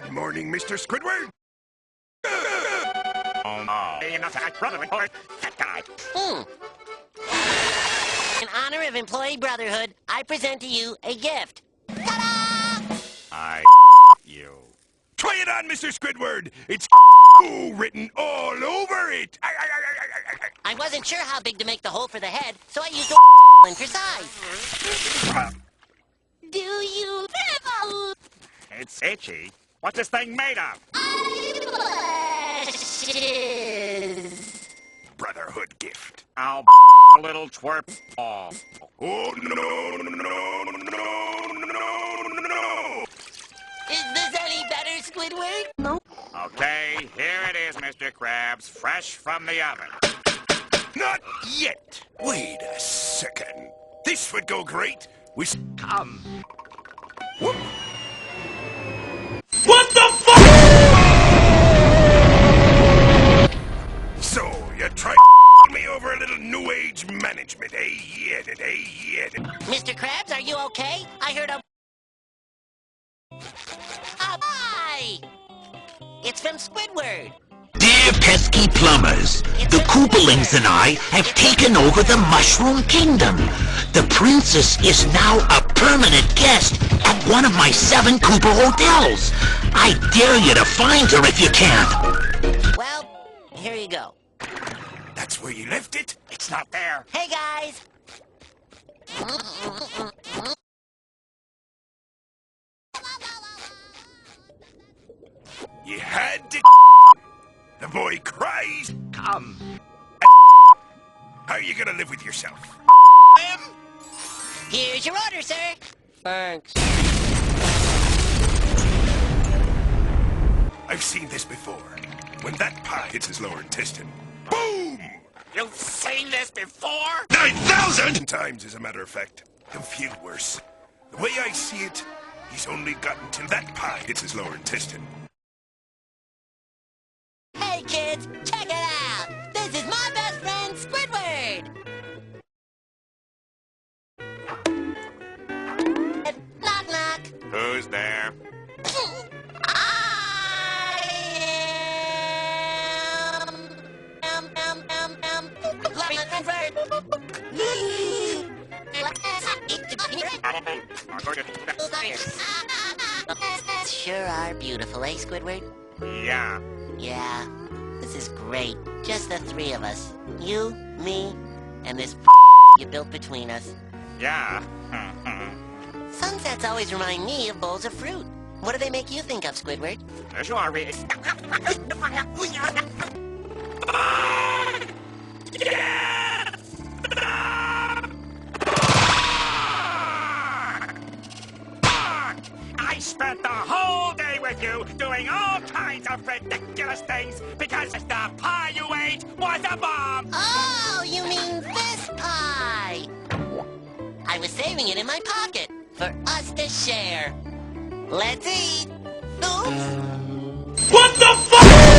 Good morning, Mr. Squidward. Oh no. You're not that brother or that guy. In honor of Employee Brotherhood, I present to you a gift. Ta-da! I you. Try it on, Mr. Squidward. It's written all over it. I wasn't sure how big to make the hole for the head, so I used a for size. Do you It's itchy. What's this thing made of? Brotherhood gift. Oh, little twerp. Oh. Oh, no. Is this any better, Squidward? No. Okay, here it is, Mr. Krabs, fresh from the oven. Not yet. Wait a second. This would go great. Come. Whoop. What the fuck? So, you tried me over a little New Age management, eh? Mr. Krabs, are you okay? I heard a pie! It's from Squidward. Dear pesky plumbers, the Koopalings and I have taken over the Mushroom Kingdom. The princess is now a permanent guest at one of my 7 Koopa hotels. I dare you to find her if you can. Well, here you go. That's where you left it? It's not there. Hey, guys! You had to. The boy cries. Come. How are you gonna live with yourself? Here's your order, sir. Thanks. I've seen this before. When that pie hits his lower intestine, boom! You've seen this before? 9,000 times, as a matter of fact. He'll feel worse. The way I see it, he's only gotten till that pie hits his lower intestine. Hey, kids, check it out! This is my best friend, Squidward! Knock, knock. Who's there? I Sure are beautiful, eh, Squidward? Yeah. Yeah, this is great. Just the 3 of us. You, me, and this you built between us. Yeah. Sunsets always remind me of bowls of fruit. What do they make you think of, Squidward? You are really... I spent the whole day with you doing all kinds of ridiculous things because the pie you ate was a bomb! Oh, you mean this pie? I was saving it in my pocket for us to share. Let's eat. Oops. What the fuck?